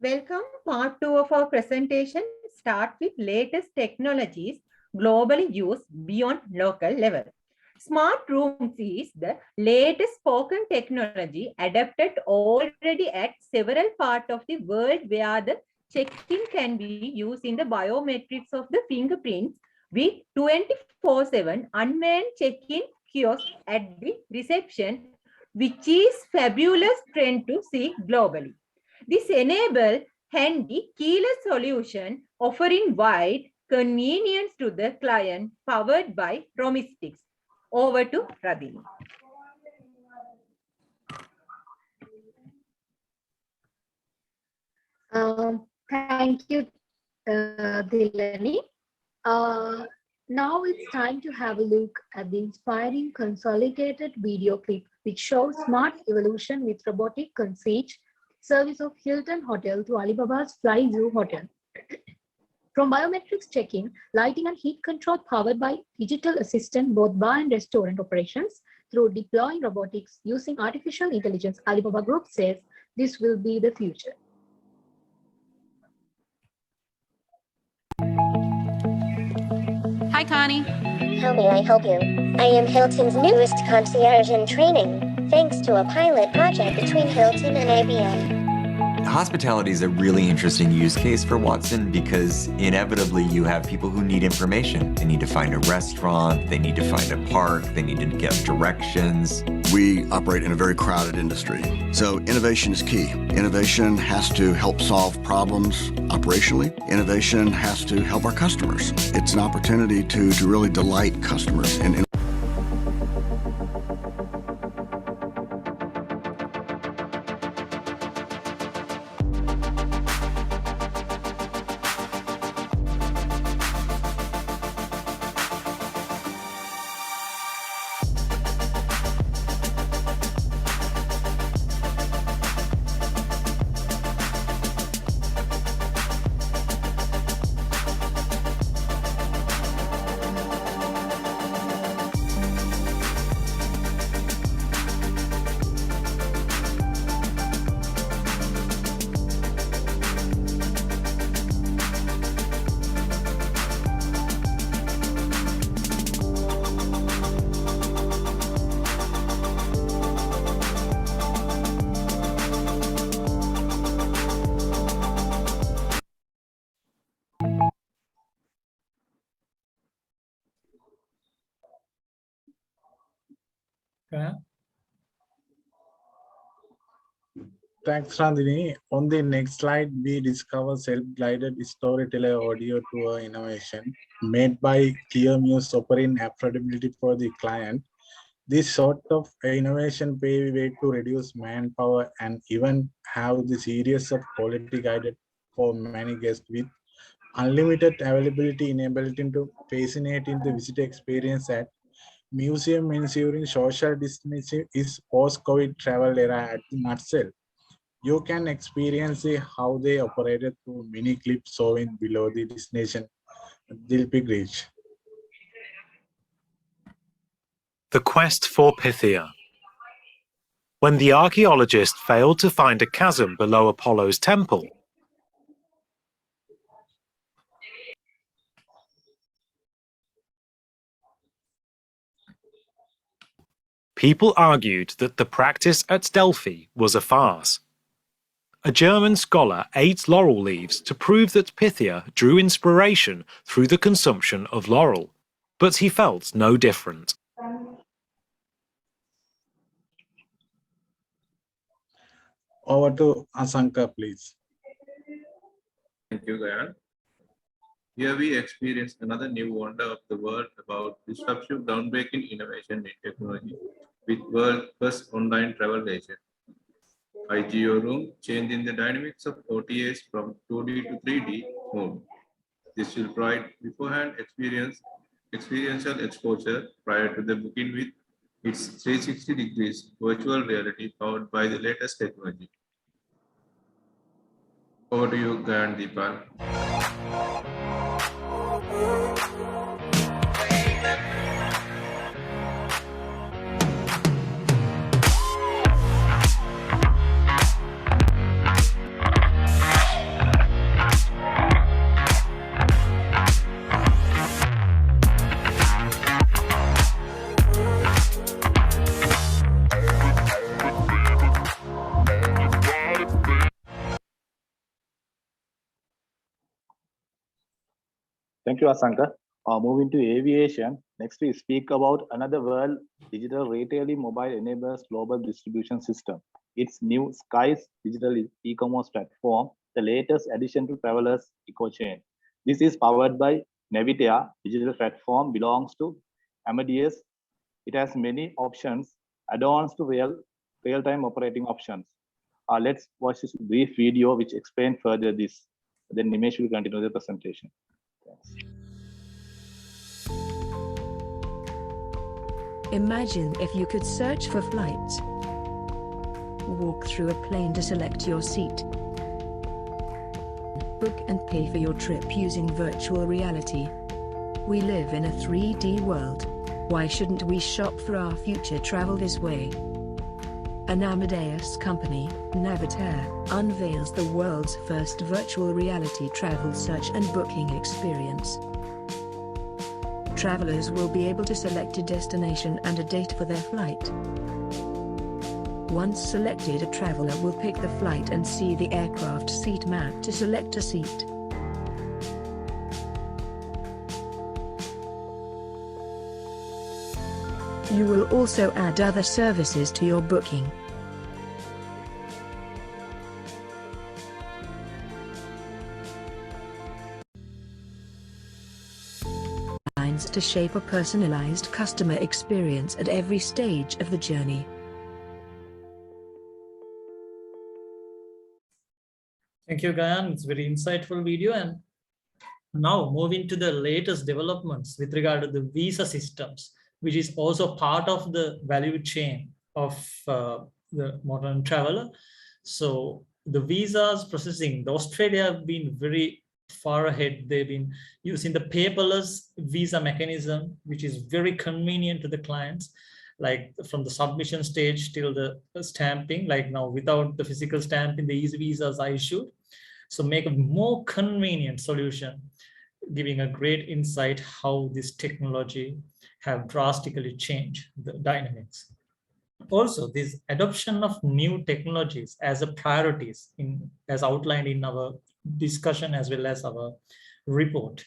Welcome. Part 2 of our presentation start with latest technologies globally used beyond local level. Smart rooms is the latest spoken technology adapted already at several parts of the world where the check-in can be used in the biometrics of the fingerprints with 24/7 unmanned check-in kiosk at the reception, which is fabulous trend to see globally. This enables handy keyless solution offering wide convenience to the client powered by Promistics. Over to Radhini. Thank you, Dilani. Now it's time to have a look at the inspiring consolidated video clip which shows smart evolution with robotic concierge service of Hilton Hotel to Alibaba's Fly Zoo Hotel. From biometrics check-in, lighting and heat control powered by digital assistant both bar and restaurant operations through deploying robotics using artificial intelligence, Alibaba Group says this will be the future. Hi, Connie. How may I help you? I am Hilton's newest concierge in training, thanks to a pilot project between Hilton and IBM. Hospitality is a really interesting use case for Watson because inevitably you have people who need information. They need to find a restaurant, they need to find a park, they need to get directions. We operate in a very crowded industry, so innovation is key. Innovation has to help solve problems operationally. Innovation has to help our customers. It's an opportunity to really delight customers. And Okay. Thanks, Randini. On the next slide, we discover self-guided storyteller audio tour innovation made by ClearMuse offering affordability for the client. This sort of innovation pave way to reduce manpower and even have the series of quality guided for many guests with unlimited availability enabling to fascinate in the visitor experience at museum ensuring social distancing is post-COVID travel era at the nutshell. You can experience how they operated through mini clips showing below the destination Dilpig Reach. The quest for Pythia. When the archaeologist failed to find a chasm below Apollo's temple, people argued that the practice at Delphi was a farce. A German scholar ate laurel leaves to prove that Pythia drew inspiration through the consumption of laurel, but he felt no different. Over to Asanka, please. Thank you, Gayan. Here we experience another new wonder of the world about disruptive groundbreaking innovation in technology with world first online travel agent. IGO Room changing the dynamics of OTAs from 2D to 3D mode. This will provide beforehand experiential exposure prior to the booking with its 360 degrees virtual reality powered by the latest technology. Over to you, Gayan Deepal. Thank you, Asanka. Moving to aviation, next we speak about another world digital retailing mobile enables global distribution system. Its new Skies digital e-commerce platform, the latest addition to travelers' eco chain. This is powered by Navitea digital platform belongs to MBS. It has many options, add-ons to real-time operating options. Let's watch this brief video which explains further this. Then Nimesh will continue the presentation. Thanks. Imagine if you could search for flights, walk through a plane to select your seat, book and pay for your trip using virtual reality. We live in a 3D world. Why shouldn't we shop for our future travel this way? An MBS company, Navitea, unveils the world's first virtual reality travel search and booking experience. Travelers will be able to select a destination and a date for their flight. Once selected, a traveler will pick the flight and see the aircraft seat map to select a seat. You will also add other services to your booking. To shape a personalized customer experience at every stage of the journey. Thank you, Gayan. It's a very insightful video. And now moving to the latest developments with regard to the visa systems, which is also part of the value chain of the modern traveler. So the visas processing, the Australia have been very far ahead. They've been using the paperless visa mechanism, which is very convenient to the clients, like from the submission stage till the stamping. Like now, without the physical stamping, the easy visas are issued. So make a more convenient solution, giving a great insight how this technology have drastically changed the dynamics. Also, this adoption of new technologies as a priorities as outlined in our discussion as well as our report.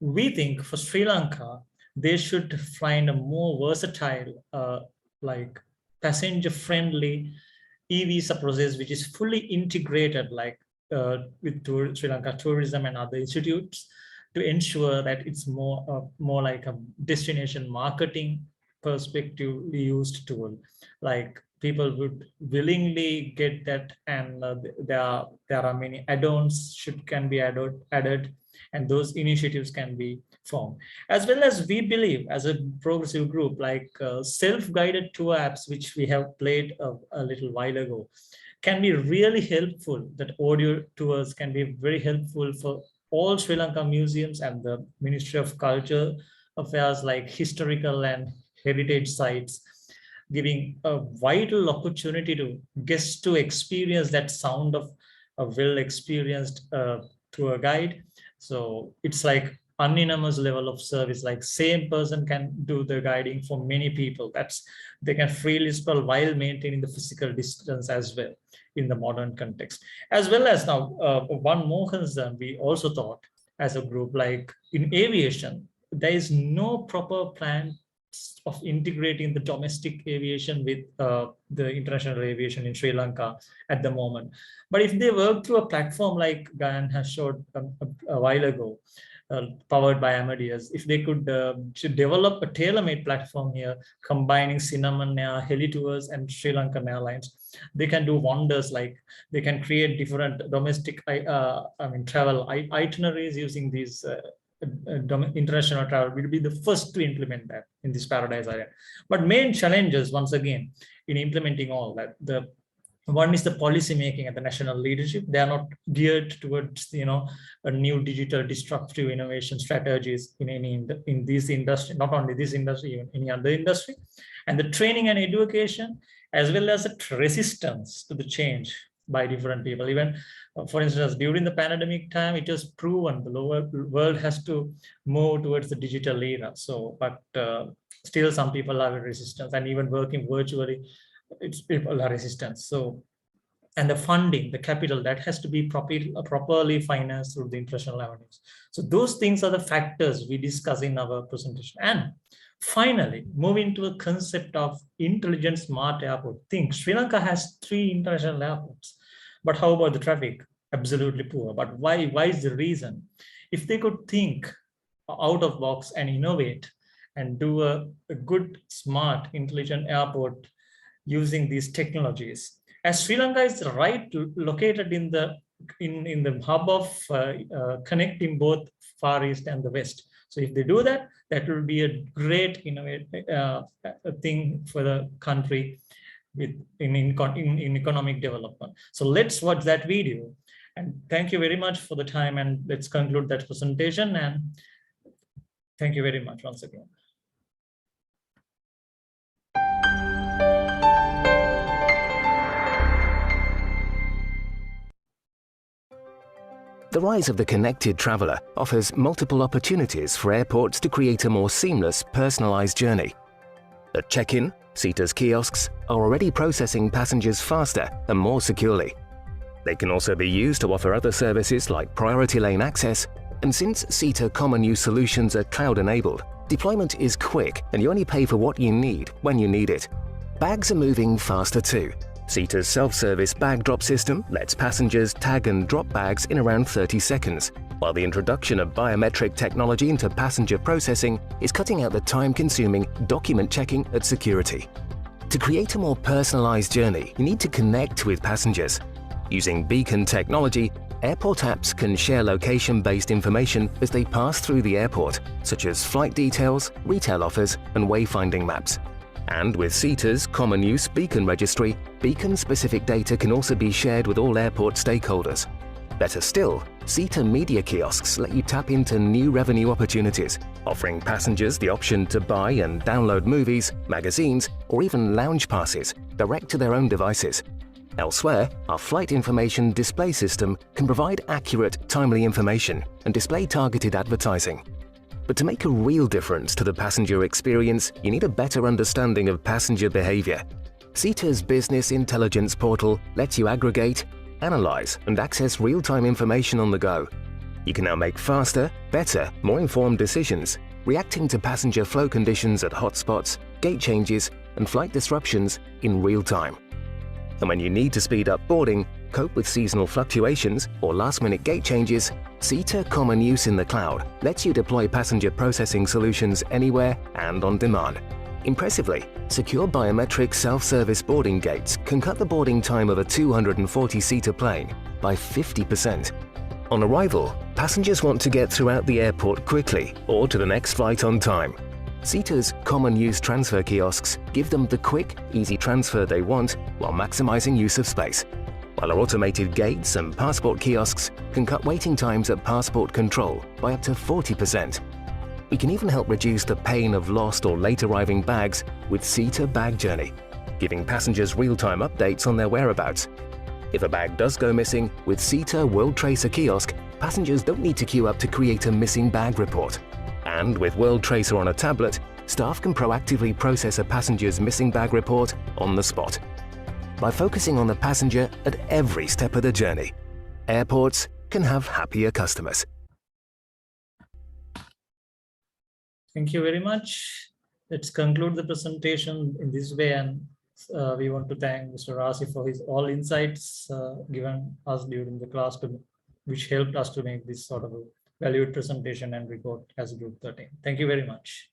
We think for Sri Lanka, they should find a more versatile, like passenger-friendly e-visa process, which is fully integrated, like with Sri Lanka Tourism and other institutes, to ensure that it's more like a destination marketing perspective used tool. Like people would willingly get that, and there are many add-ons can be added, and those initiatives can be formed. As well as we believe as a progressive group, like self-guided tour apps, which we have played a little while ago, can be really helpful. That audio tours can be very helpful for all Sri Lanka museums and the Ministry of Culture Affairs, like historical and heritage sites, giving a vital opportunity to guests to experience that sound of a well-experienced tour guide. So it's like anonymous level of service, like same person can do the guiding for many people. They can freely spell while maintaining the physical distance as well in the modern context. As well as now, one more concern we also thought as a group, like in aviation, there is no proper plan of integrating the domestic aviation with the international aviation in Sri Lanka at the moment. But if they work through a platform like Gayan has showed a while ago, powered by Amadeus, if they could develop a tailor-made platform here, combining Cinnamon Air, Heli Tours, and Sri Lankan Airlines, they can do wonders. Like they can create different domestic, travel itineraries using these international travel. Will be the first to implement that in this paradise area. But main challenges, once again, in implementing all that, one is the policy making at the national leadership. They are not geared towards a new digital disruptive innovation strategies in this industry, not only this industry, even any other industry, and the training and education, as well as the resistance to the change by different people. Even for instance, during the pandemic time, it was proven the world has to move towards the digital era. So, but still some people are resistant, and even working virtually, people are resistant. So and the funding, the capital that has to be properly financed through the international avenues. So those things are the factors we discuss in our presentation. And finally, moving to a concept of intelligent smart airport. Think Sri Lanka has 3 international airports, but how about the traffic? Absolutely poor. But why is the reason? If they could think out of box and innovate and do a good, smart, intelligent airport using these technologies, as Sri Lanka is located in the hub of connecting both Far East and the West. So if they do that, that will be a great thing for the country in economic development. So let's watch that video. And thank you very much for the time, and let's conclude that presentation. And thank you very much once again. The rise of the connected traveler offers multiple opportunities for airports to create a more seamless, personalized journey. At check-in, SITA's kiosks are already processing passengers faster and more securely. They can also be used to offer other services like priority lane access, and since SITA common use solutions are cloud-enabled, deployment is quick and you only pay for what you need when you need it. Bags are moving faster too. SITA's self-service bag drop system lets passengers tag and drop bags in around 30 seconds, while the introduction of biometric technology into passenger processing is cutting out the time-consuming document checking at security. To create a more personalized journey, you need to connect with passengers. Using beacon technology, airport apps can share location-based information as they pass through the airport, such as flight details, retail offers, and wayfinding maps. And with SITA's Common Use Beacon Registry, beacon-specific data can also be shared with all airport stakeholders. Better still, SITA Media Kiosks let you tap into new revenue opportunities, offering passengers the option to buy and download movies, magazines, or even lounge passes direct to their own devices. Elsewhere, our flight information display system can provide accurate, timely information and display targeted advertising. But to make a real difference to the passenger experience, you need a better understanding of passenger behavior. SITA's Business Intelligence Portal lets you aggregate, analyze, and access real-time information on the go. You can now make faster, better, more informed decisions, reacting to passenger flow conditions at hotspots, gate changes, and flight disruptions in real time. And when you need to speed up boarding, cope with seasonal fluctuations, or last-minute gate changes, SITA Common Use in the Cloud lets you deploy passenger processing solutions anywhere and on demand. Impressively, secure biometric self-service boarding gates can cut the boarding time of a 240-seater plane by 50%. On arrival, passengers want to get throughout the airport quickly or to the next flight on time. SITA's Common Use transfer kiosks give them the quick, easy transfer they want while maximizing use of space. While our automated gates and passport kiosks can cut waiting times at passport control by up to 40%. We can even help reduce the pain of lost or late arriving bags with SITA Bag Journey, giving passengers real-time updates on their whereabouts. If a bag does go missing, with SITA World Tracer kiosk, passengers don't need to queue up to create a missing bag report. And with World Tracer on a tablet, staff can proactively process a passenger's missing bag report on the spot. By focusing on the passenger at every step of the journey, airports can have happier customers. Thank you very much. Let's conclude the presentation in this way, and we want to thank Mr. Rasi for his all insights given us during the class, which helped us to make this sort of a valued presentation and report as Group 13. Thank you very much.